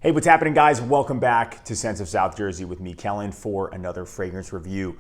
Hey, what's happening, guys? Welcome back to Scents of South Jersey with me, Kellen, for another fragrance review.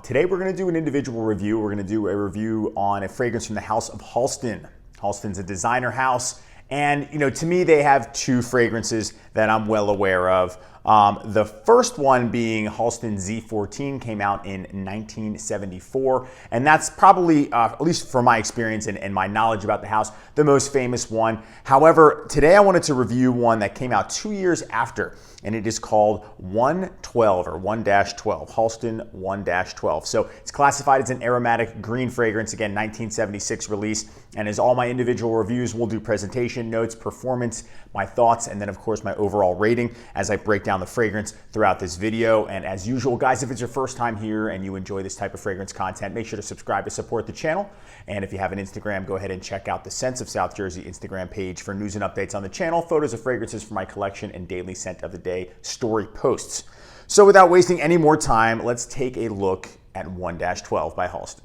Today we're going to do an individual review. We're going to do a review on a fragrance from the house of Halston. Halston's a designer house, and to me they have two fragrances that I'm well aware of. The first one being Halston Z14, came out in 1974, and that's probably, at least from my experience and my knowledge about the house, the most famous one. However, today I wanted to review one that came out 2 years after, and it is called 112 or 1-12, Halston 1-12. So it's classified as an aromatic green fragrance, again, 1976 release, and as all my individual reviews, we'll do presentation notes, performance, my thoughts, and then of course my overall rating as I break down the fragrance throughout this video. And as usual, guys, if it's your first time here and you enjoy this type of fragrance content, make sure to subscribe to support the channel. And if you have an Instagram, go ahead and check out the Scents of South Jersey Instagram page for news and updates on the channel, photos of fragrances from my collection, and daily scent of the day story posts. So without wasting any more time, let's take a look at 1-12 by Halston.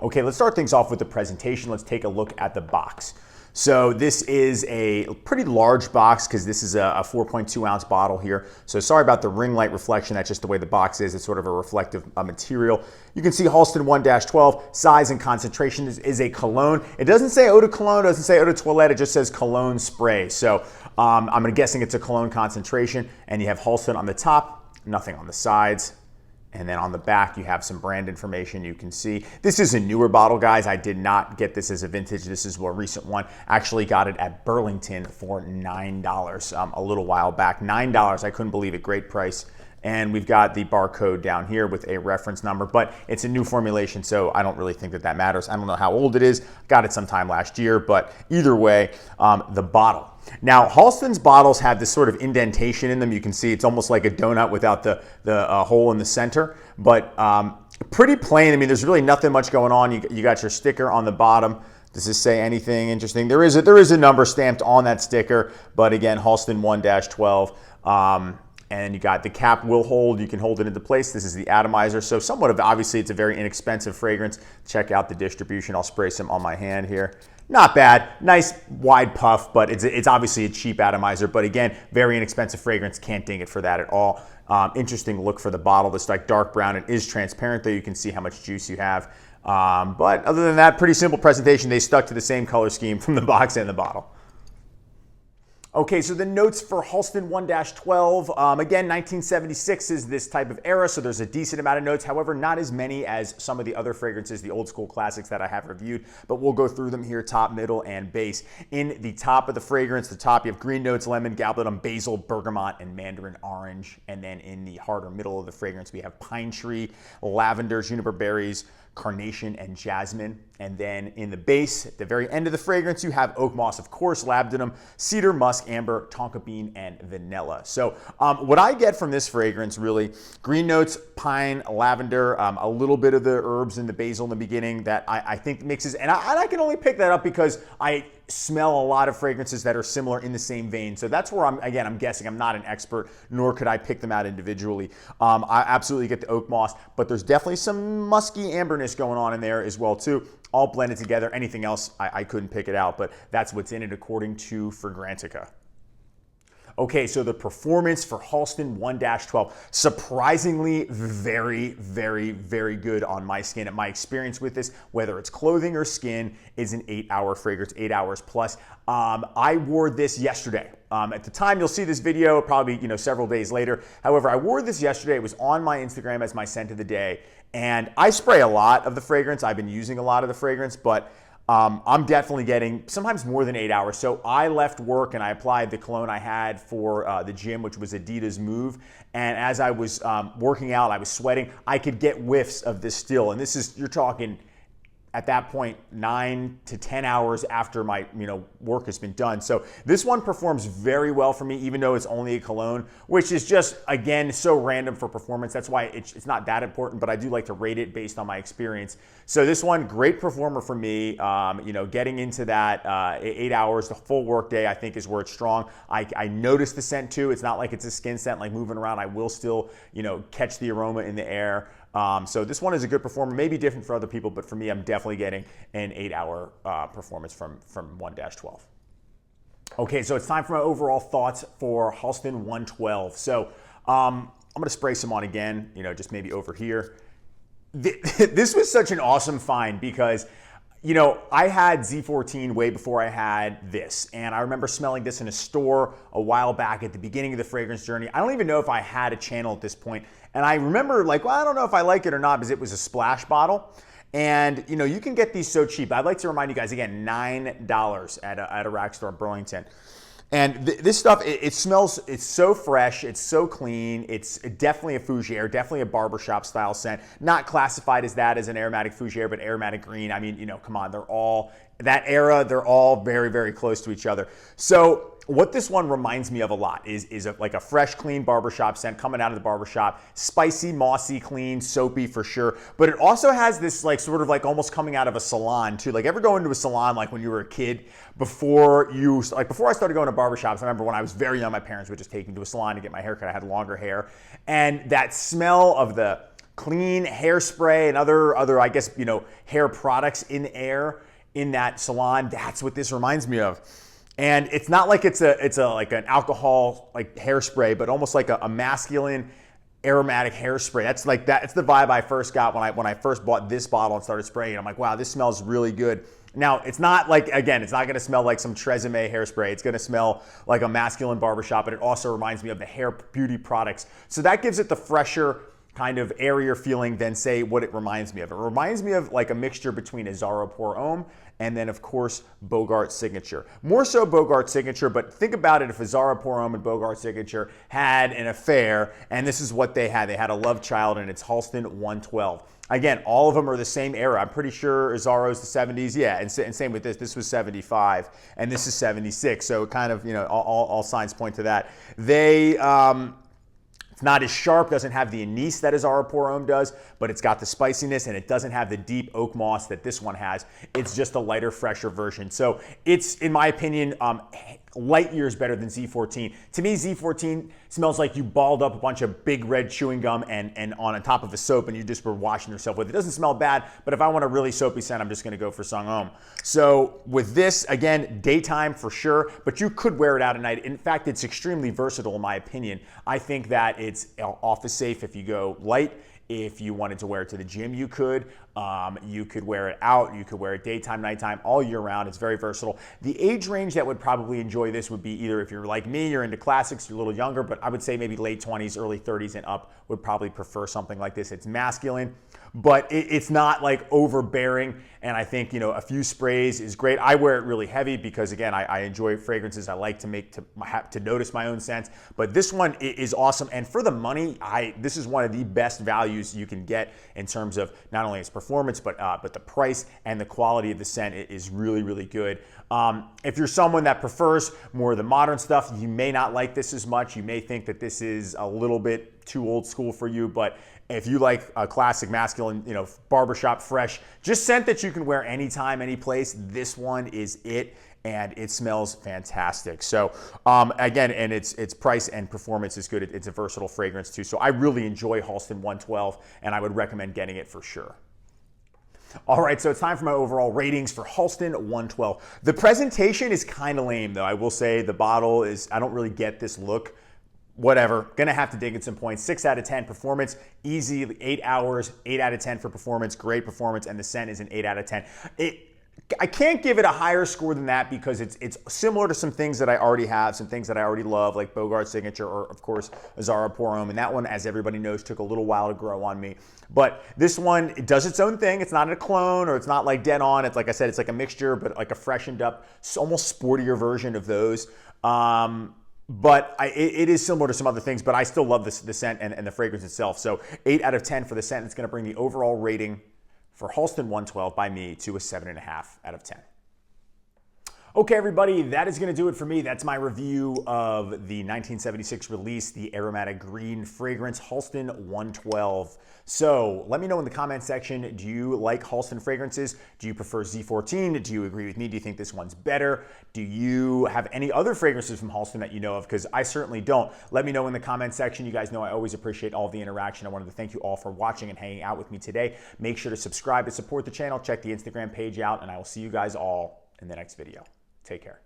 Okay, let's start things off with the presentation. Let's take a look at the box. So this is a pretty large box because this is a 4.2 ounce bottle here. So sorry about the ring light reflection. That's just the way the box is. It's sort of a reflective material. You can see Halston 1-12, size and concentration is a cologne. It doesn't say eau de cologne, doesn't say eau de toilette. It just says cologne spray. So I'm guessing it's a cologne concentration. And you have Halston on the top, nothing on the sides. And then on the back, you have some brand information you can see. This is a newer bottle, guys. I did not get this as a vintage. This is a recent one. Actually got it at Burlington for $9 a little while back. $9, I couldn't believe it, great price. And we've got the barcode down here with a reference number, but it's a new formulation, so I don't really think that matters. I don't know how old it is. Got it sometime last year, but either way, the bottle. Now, Halston's bottles have this sort of indentation in them. You can see it's almost like a donut without the hole in the center, but pretty plain. I mean, there's really nothing much going on. You got your sticker on the bottom. Does this say anything interesting? There is a number stamped on that sticker, but again, Halston 1-12. And you got the cap will hold, you can hold it into place. This is the atomizer. So somewhat of, obviously it's a very inexpensive fragrance. Check out the distribution. I'll spray some on my hand here. Not bad, nice wide puff, but it's obviously a cheap atomizer. But again, very inexpensive fragrance, can't ding it for that at all. Interesting look for the bottle. This like dark brown, it is transparent though. You can see how much juice you have. But other than that, pretty simple presentation. They stuck to the same color scheme from the box and the bottle. Okay, so the notes for Halston 1-12, again, 1976 is this type of era, so there's a decent amount of notes. However, not as many as some of the other fragrances, the old school classics that I have reviewed, but we'll go through them here, top, middle, and base. In the top of the fragrance, the top, you have green notes, lemon, gabardine, basil, bergamot, and mandarin orange. And then in the heart or middle of the fragrance, we have pine tree, lavender, juniper berries, carnation, and jasmine. And then in the base, at the very end of the fragrance, you have oak moss, of course, labdanum, cedar, musk, amber, tonka bean, and vanilla. So what I get from this fragrance, really, green notes, pine, lavender, a little bit of the herbs and the basil in the beginning that I think mixes. And I can only pick that up because I smell a lot of fragrances that are similar in the same vein. So that's where I'm guessing. I'm not an expert, nor could I pick them out individually. I absolutely get the oak moss, but there's definitely some musky amberness going on in there as well too. All blended together. Anything else, I couldn't pick it out, but that's what's in it according to Fragrantica. Okay, so the performance for Halston 1-12, surprisingly very, very, very good on my skin. And my experience with this, whether it's clothing or skin, is an 8-hour fragrance, 8 hours plus. I wore this yesterday. At the time you'll see this video, probably several days later. However, I wore this yesterday. It was on my Instagram as my scent of the day. And I spray a lot of the fragrance. I've been using a lot of the fragrance, but I'm definitely getting sometimes more than 8 hours. So I left work and I applied the cologne I had for the gym, which was Adidas Move. And as I was working out, I was sweating. I could get whiffs of this still. And this is, you're talking at that point 9 to 10 hours after my work has been done. So this one performs very well for me, even though it's only a cologne, which is just, again, so random for performance. That's why it's not that important, but I do like to rate it based on my experience. So this one, great performer for me. Getting into that 8 hours, the full work day, I think is where it's strong. I notice the scent too. It's not like it's a skin scent, like moving around. I will still, catch the aroma in the air. So this one is a good performer, maybe different for other people, but for me, I'm definitely getting an 8-hour performance from 1-12. Okay, so it's time for my overall thoughts for Halston 112. So I'm gonna spray some on again, just maybe over here. This was such an awesome find because, I had Z14 way before I had this. And I remember smelling this in a store a while back at the beginning of the fragrance journey. I don't even know if I had a channel at this point. And I remember I don't know if I like it or not because it was a splash bottle. And you can get these so cheap. I'd like to remind you guys again, $9 at a rack store in Burlington. And this stuff, it smells, it's so fresh, it's so clean, it's definitely a fougere, definitely a barbershop style scent. Not classified as that as an aromatic fougere, but aromatic green. I mean, come on, they're all, that era, they're all very, very close to each other. So what this one reminds me of a lot is like a fresh, clean barbershop scent coming out of the barbershop. Spicy, mossy, clean, soapy for sure. But it also has this sort of almost coming out of a salon too. Ever go into a salon when you were a kid before I started going to barbershops? I remember when I was very young, my parents would just take me to a salon to get my hair cut. I had longer hair. And that smell of the clean hairspray and other I guess, hair products in the air in that salon, that's what this reminds me of. And it's not like it's an alcohol hairspray, but almost like a masculine aromatic hairspray. That's that's the vibe I first got when I first bought this bottle and started spraying. I'm like, wow, this smells really good. Now, it's not it's not going to smell like some Tresemme hairspray. It's going to smell like a masculine barbershop, but it also reminds me of the hair beauty products. So that gives it the fresher, kind of airier feeling than say what it reminds me of. It reminds me of a mixture between a Zara Pour Homme and then of course Bogart Signature. More so Bogart Signature, but think about it, if a Zara Pour Homme and Bogart Signature had an affair, and this is what they had. They had a love child, and it's Halston 112. Again, all of them are the same era. I'm pretty sure Zara's the 70s, yeah, and same with this. This was 75, and this is 76, so kind of, all signs point to that. It's not as sharp, doesn't have the anise that a Zara Pour Homme does, but it's got the spiciness, and it doesn't have the deep oak moss that this one has. It's just a lighter, fresher version. So it's, in my opinion, light years better than Z14. To me, Z14 smells like you balled up a bunch of big red chewing gum and on top of a soap, and you just were washing yourself with it. It doesn't smell bad, but if I want a really soapy scent, I'm just gonna go for Sung Homme. So with this, again, daytime for sure, but you could wear it out at night. In fact, it's extremely versatile in my opinion. I think that it's office safe if you go light. If you wanted to wear it to the gym, you could. You could wear it out. You could wear it daytime, nighttime, all year round. It's very versatile. The age range that would probably enjoy this would be either if you're like me, you're into classics, you're a little younger, but I would say maybe late 20s, early 30s and up would probably prefer something like this. It's masculine, but it's not overbearing. And I think, a few sprays is great. I wear it really heavy because, again, I enjoy fragrances. I like to notice my own scents. But this one is awesome. And for the money, this is one of the best values you can get in terms of not only its performance, but the price and the quality of the scent is really, really good. If you're someone that prefers more of the modern stuff, you may not like this as much. You may think that this is a little bit too old school for you, but if you like a classic masculine, barbershop fresh, just scent that you can wear anytime, any place, this one is it, and it smells fantastic. So again, and its price and performance is good. It's a versatile fragrance too. So I really enjoy Halston 112, and I would recommend getting it for sure. All right, so it's time for my overall ratings for Halston 112. The presentation is kind of lame though. I will say the bottle is, I don't really get this look. Whatever, gonna have to dig in some points. 6 out of 10 performance, easy, 8 hours, 8 out of 10 for performance, great performance, and the scent is an 8 out of 10. I can't give it a higher score than that because it's similar to some things that I already have, some things that I already love, like Bogart Signature or, of course, Zara Pour Homme. And that one, as everybody knows, took a little while to grow on me. But this one, it does its own thing. It's not a clone or it's not dead on. It's like I said, it's like a mixture, but like a freshened up, almost sportier version of those. But it is similar to some other things, but I still love the scent and the fragrance itself. So 8 out of 10 for the scent. It's going to bring the overall rating for Halston 112 by me to a 7.5 out of 10. Okay, everybody, that is going to do it for me. That's my review of the 1976 release, the aromatic green fragrance, Halston 112. So let me know in the comment section, do you like Halston fragrances? Do you prefer Z14? Do you agree with me? Do you think this one's better? Do you have any other fragrances from Halston that you know of? Because I certainly don't. Let me know in the comment section. You guys know I always appreciate all the interaction. I wanted to thank you all for watching and hanging out with me today. Make sure to subscribe to support the channel. Check the Instagram page out, and I will see you guys all in the next video. Take care.